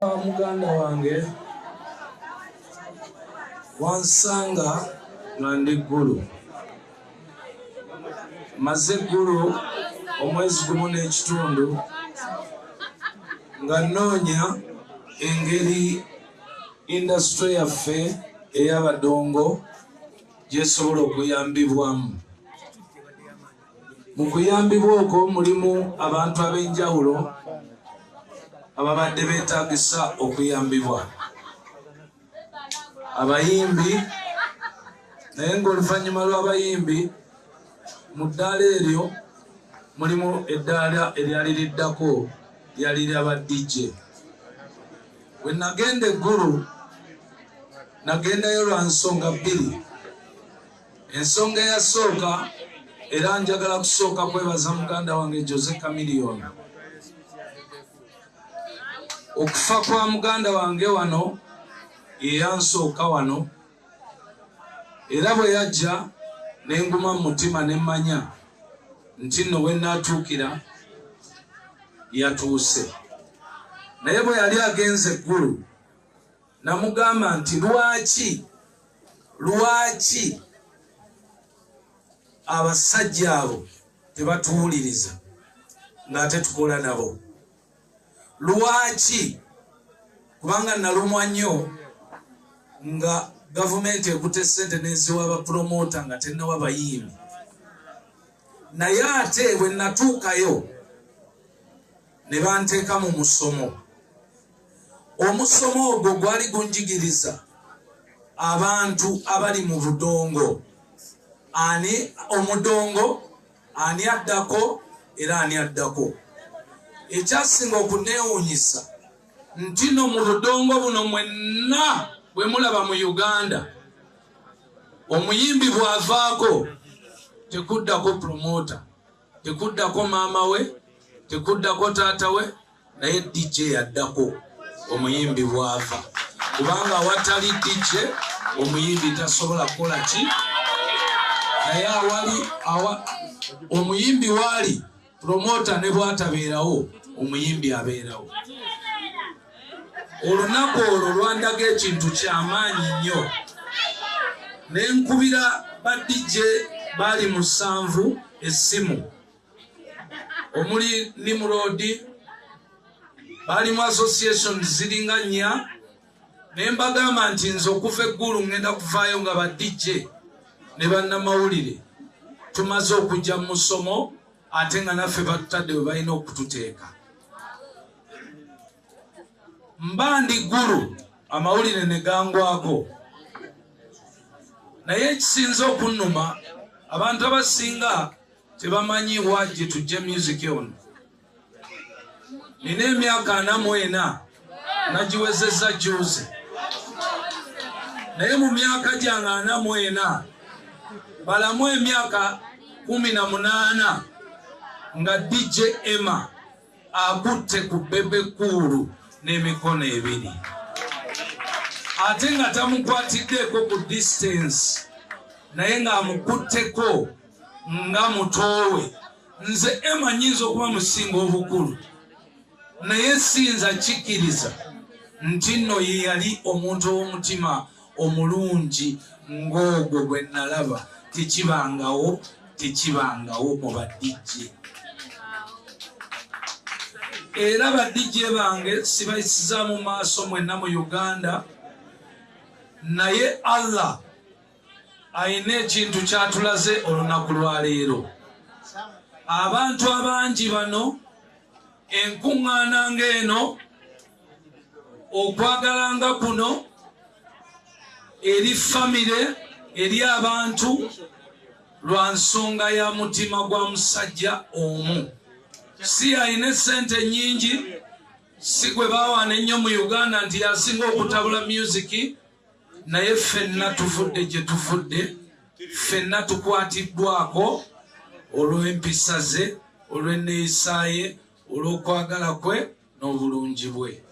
Muganda wange wansanga nga ndi ggulu. Maze ggulu omwezi gumu n'ekitundu nga nnoonya engeri indasitule yaffe ey'abadongo gyesobola okuyambibwamu. Mu kuyambibwa okwo mulimu abantu ab'enjawulo ababadde beetaagisa okuyambibwa. Abayimbi, naye ng'oluvannyuma lw'abayimbi mu ddaala eryo mulimu eddaala eryali liddako lyali ly'aba DJ. Bwe nagenda eggulu nagendayo lwa nsonga bbiri. Ensonga eyasooka, era njagala kusooka kwebaza muganda wange Jose Chameleone. Okufa kwa muganda wange wano ye yansooka wano, era bwe yajja nenguma mu mutima ne mmanya nti nno we naatuukira yatuuse. Naye bwe yali agenze eggulu namugamba nti lwaki abasajja abo tebatuwuliriza ng'ate tukola nabo? Lwaki? Kubanga nalumwa nnyo nga gavumenti ekutte ssente n'eziwa abapromota nga tennawa bayimbi. Naye ate bwe natuukayo ne banteeka mu musomo. Omusomo ogwo gwali gunjigiriza abantu abali mu budongo. Ani omudongo, ani addako era ani addako. Ekyasinga okuneewuunyisa nti no mu budongo buno mwenna bwe mulaba mu Uganda, omuyimbi bw'avaako tekuddako promota, tekuddako maama we, tekuddako taata we, naye DJ yaddako omuyimbi bw'ava. Kubanga awatali DJ omuyimbi tasobola kukola ki? Naye omuyimbi waali promota ne bwatabeerawo omuyimbi abeerawo. Olunaku olwo lwandaga ekintu ky'amaanyi nnyo. Ne nkubira ba DJ baali 7 essimu, omuli Nimrod, baalimu association ziringa 4. Ne mbagamba nti nze okuva eggulu ngenda kuvaayo nga ba DJ ne bannamawulire tumaze okujja mu musomo, ate nga naffe batutadde bwe balina okututeeka. Mba ndi ggulu amawulire ne gangwako. Naye ekisinza okunnuma, abantu abasinga tebamanyibwa gye tujja music ono. Nina emyaka 44 nagiwezezza juzi. Naye mu myaka gyange 44 balamu emyaka 18 nga DJ Emma akutte ku bebe kulu n'emikono 2. Ate nga tamukwatiddeko ku distance, naye ng'amukutteko nga mutowe. Nze Emma nyinza okuba musinga obukulu, naye siyinza kikkiriza nti nno ye yali omuntu ow'omutima omulungi ng'ogwo gwe nalaba. Tekibangawo mu ba DJ. Era ba DJ bange sibayisiza mu maaso mwenna mu Uganda, naye Allah ayina ekintu kyatulaze olunaku lwa leero. Abantu abangi bano enkuŋŋaana ng'eno, okwagalanga kuno eri famire, eri abantu, lwa nsonga ya mutima gwa musajja omu. Si ayina sente nyingi, si gwe baawaana ennyo mu Uganda nti yasinga okutabula music, naye ffenna tuvudde gye tuvudde, ffenna tukwatiddwako olw'empisa ze, olw'enneeyisa ye, olw'okwagala kwe n'obulungi bwe.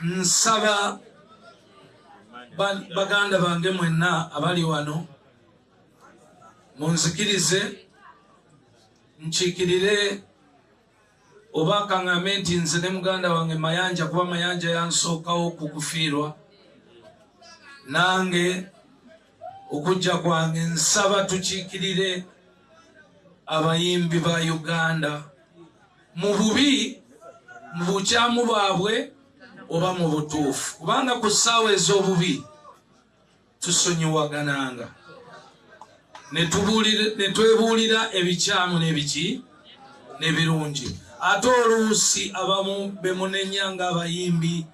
Nsaba baganda bange mwenna abali wano munzikirize nkiikirire oba kaŋŋambe nti nze ne muganda wange Mayanja kuba Mayanja yansookawo okukufiirwa nange okujja kwange nsaba tukiikirire abayimbi ba Uganda mu bubi mu bukyamu bwabwe oba mu butuufu kubanga ku ssaawa ez'obubi tusonyiwagananga ne twebuulira ebikyamu n'ebiki n'ebirungi ate oluusi abamu be munenya ng'abayimbi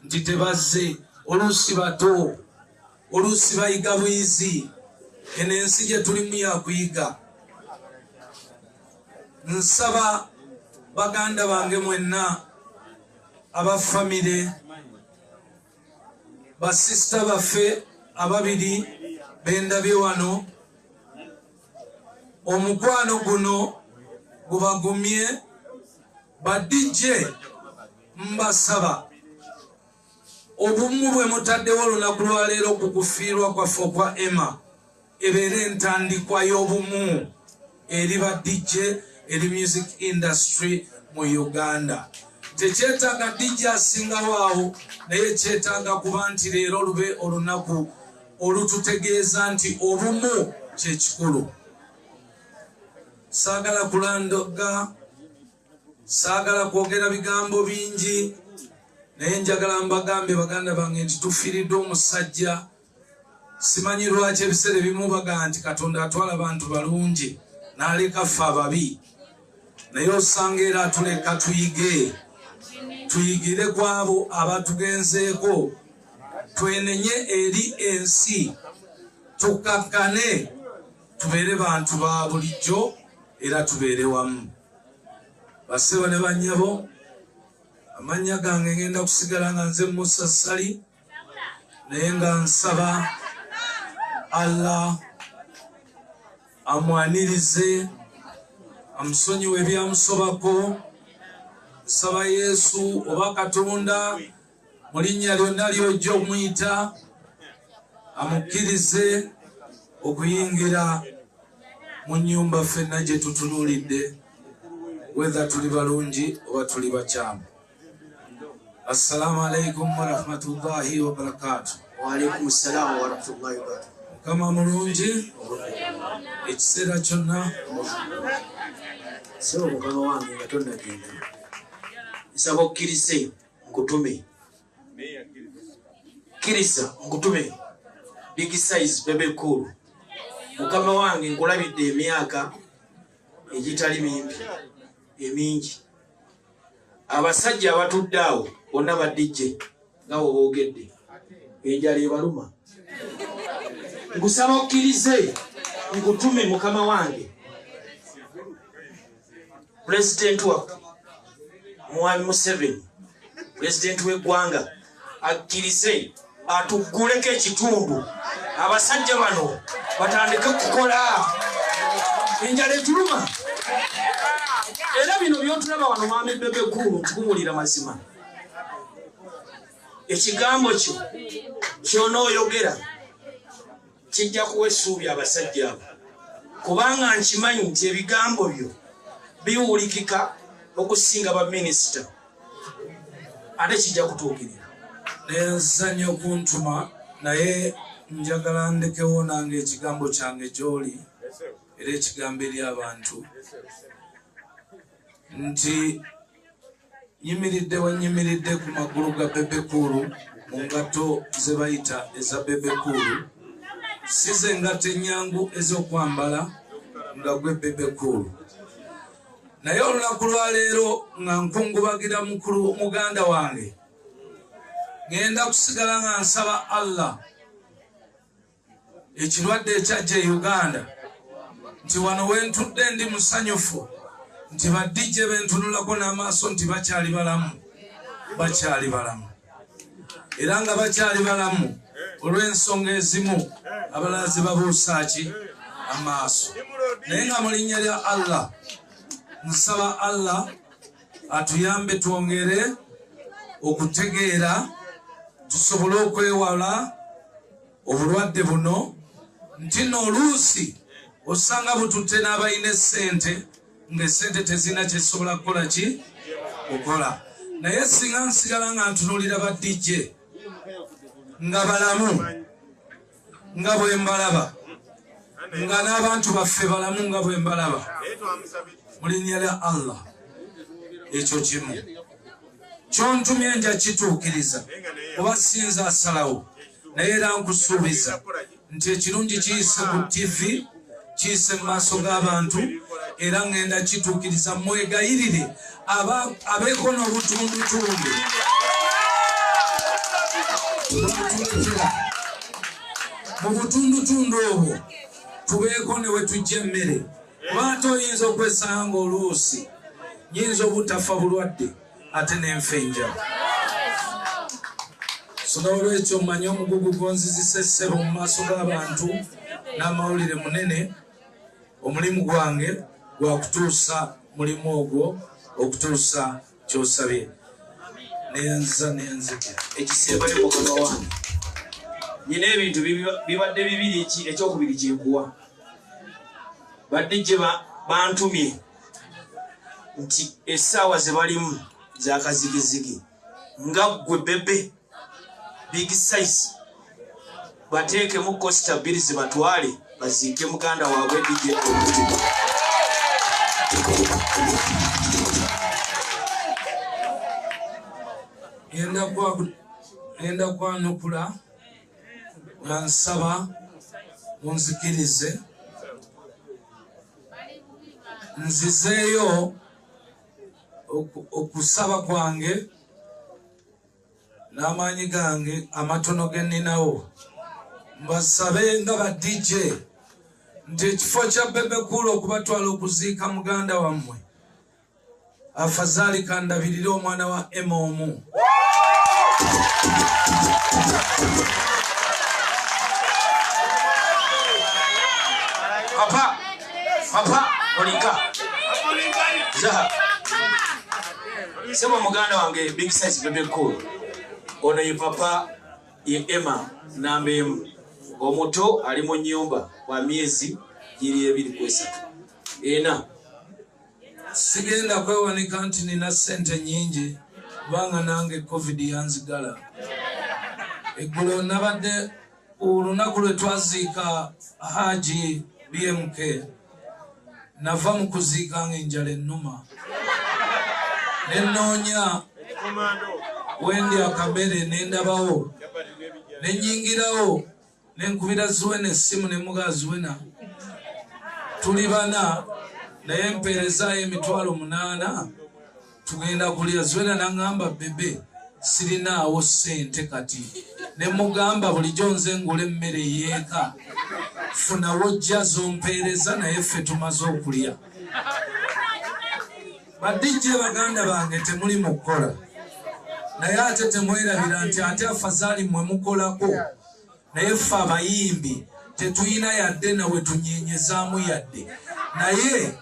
nti tebazze oluusi bato oluusi bayiga bwizi eno ensi gye tulimu yakuyiga. Nsaba baganda bange mwenna abafamire basista baffe ababiri bendabye wano omukwano guno gubagumye badije mbasaba obumu bwe mutaddewo olunaku lwaleero okukufiirwa kwaffe okwa Emma ebeere entandikwa y'obumu eri badije eri music industry mu Uganda. Tekyetaaga DJ asingawo awo naye kyetaaga kuba nti leero lube olunaku olututegeeza nti obumu kyekikulu. Saagala kulandoga, saagala kwogera bigambo bingi naye njagala mbagambe baganda bange nti tufiiridde omusajja. Simanyi lwaki ebiseera ebimu bagaa nti Katonda atwala abantu balungi n'aleka ffe ababi, naye osanga era atuleka tuyigire ku abo abatugenzeeko, twenenye eri ensi, tukakkane, tubeere bantu ba bulijjo era tubeere wamu. Bassebo ne bannyabo, amannya gange ngenda kusigala nga nze Musa Sali, naye nga nsaba Allah amwanirize amusonyiwe ebyamusobako. Nsaba Yesu oba Katonda mu linnya lyonna ly'ojja omuyita amukkirize okuyingira mu nnyumba ffenna gye tutunuulidde, whether tuli balungi oba tuli bakyamu. Assalamu alaikum warahmatullahi wabarakatuh. Wa alaikum assalamu warahmatullahi wabarakatuh. Kama mulungi ekiseera kyonna sebo mukama wange nga tonnagenda nsaba okkirize nkutume, kkiriza nkutume big size bebe cool. Mukama wange nkulabidde emyaka egitali mimpi emingi, abasajja abatudde awo bonna badijje nga woboogedde enjala ebaluma. Nkusaba okkirize nkutume mukama wange President wa Mwami Museveni, President w'eggwanga, akkirize atugguleko ekitundu, abasajja bano batandike kukola, enjala etuluma. Era bino byotulaba wano Mwami Bebe Cool tukubulira mazima. Ekigambo kyo ky'onooyogera kijja kuwa essuubi abasajja abo, kubanga nkimanyi nti ebigambo byo biwulikika okusinga baminisita, ate kijja kutuukirira. Nenzanya okuntuma naye njagala ndekewo nange ekigambo kyange gy'oli era ekigambo eri abantu nti nyimiridde wanyimiridde ku magulu ga Bebe Cool mu ngatto ze bayita eza Bebe Cool, si ze ngatto ennyangu ez'okwambala nga gwe Bebe Cool. Naye olunaku lwaleero nga nkungubagira mukulu muganda wange, ngenda kusigala nga nsaba Allah ekirwadde ekyajja e Uganda nti wano wentudde ndi musanyufu nti badijje bentunulako n'amaaso nti bakyali balamu era nga bakyali balamu olw'ensonga ezimu abalala ze babuusa ki amaaso. Naye nga mu linnya lya Allah nsaba Allah atuyambe twongere okutegeera tusobole okwewala obulwadde buno, nti nno oluusi osanga bututte n'abalina essente ng'essente tezina kyezisobola kukola ki okola naye singa nsigala nga ntunuulira ba DJ nga balamu nga bwe mbalaba nga n'abantu baffe balamu nga bwe mbalaba mu linnya lya Allah ekyo kimu kyontumye nja kituukiriza oba sinza asalawo naye era nkusuubiza nti ekirungi kiyise ku TV kiyise mu maaso g'abantu era ngenda kituukiriza mwegayirire abeeko n'obutundutundu mu butundutundu obwo tubeeko ne we tujja emmere kuba ate oyinza okwesanga oluusi nyinza obutafa bulwadde ate nenfa enjala so n'olwekyo mmanye omugugu gonzizisa essebo mu maaso g'abantu n'amawulire munene omulimu gwange gwa kutuusa mulimu ogwo okutuusa ky'osabye nenzike ekisembayo mukama wange nyina ebintu bibadde bibiri ekyokubiri kyenkuwa badde gye bantumye nti essaawa ze balimu zakazigizigi nga ggwe bebe big size bateekemu kosita bbiri zibatwale baziike muganda waabwe DJ enda kwanukula nga nsaba munzikirize nzizeeyo okusaba kwange n'amaanyi gange amatono ge nninawo mbasabe nga ba DJ nti ekifo kya Bebe Cool okubatwala okuziika muganda wammwe afazaali kandabirire omwana wa Emma omu papa olika zaha sema muganda wange big size Bebe Cool ono ye papa ye Emma namba emu omuto ali mu nnyumba wa myezi giri 2 ena sigenda kwewanika nti nina ssente nyingi kubanga nange covid yanzigala eggulo nabadde olunaku lwe twaziika Haji BMK nava mu kuziika ng'enjala ennuma nennoonya wendi akamere nendabawo nenyingirawo nenkubira Zuwena essimu nemuga Zuwena tuli bana naye mpeerezaayo $8,000 tugenda kulya. Zuwena naŋŋamba bebe sirinaawo ssente kati nemugamba bulijjo nze ngula emmere yeeka funawo jja zompeereza naye ffe tumaze okulya. badijje baganda bange temuli mu kukola naye ate temwerabira nti ate afazaali mmwe mukolako naye ffe abayimbi tetuyina yadde nawe tunyenyezaamu yadde naye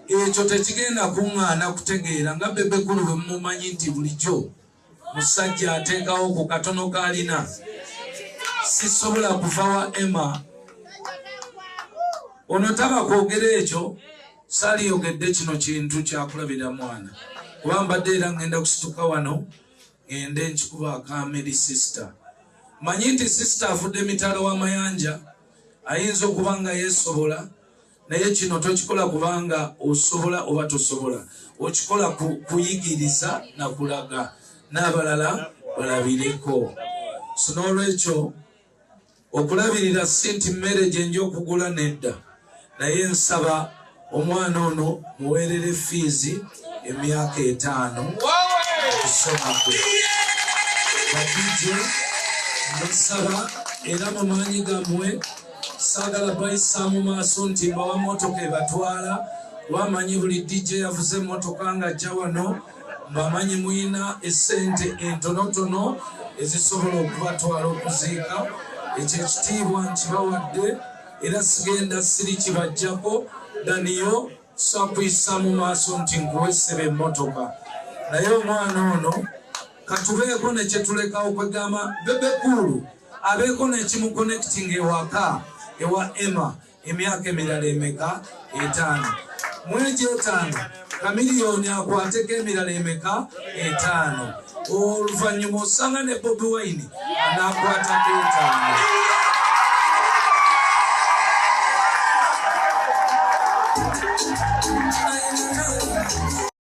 ekyo tekigenda kuŋŋaana kutegeera nga Bebe Cool bwe mumanyi nti bulijjo musajja ateekawo ku katono k'alina sisobola kuva wa Emma ono taba kwogera ekyo saaliyogedde kino kintu kyakulabira mwana kuba mbadde era ngenda kusituka wano ngende nkikuba akameri sister manyi nti sister afudde mitalo w'amayanja ayinza okuba nga yeesobola naye kino tokikola kubanga osobola oba tosobola okikola kuyigiriza na kulaga n'abalala balabireko. So n'olwekyo okulabirira si nti mmere gye nja okugula nedda naye nsaba omwana ono muweerere fiizi emyaka 5 okusoma kwe. badijje mbasaba era mu maanyi gammwe saagala bayisa mu maaso nti mbawa motoka ebatwala wamanyi buli DJ yavuze motoka nga ajja wano mbamanyi muyina essente entonotono ezisobola okubatwala okuziika. Ekyo ekitiibwa nkibawadde era sigenda siri kibajjako daniyo sakuyisa mu maaso nti nkuwesebe emmotoka naye omwana ono katubeeko nekyetulekawo kwegamba Bebe Cool abeeko nekimuconnecting ewaka ewa Emma emyaka emirala emeka 5 mwegyo 5 Chameleone akwateko emirala emeka 5 oluvannyuma osanga ne Bobi Wine anakwatako 5.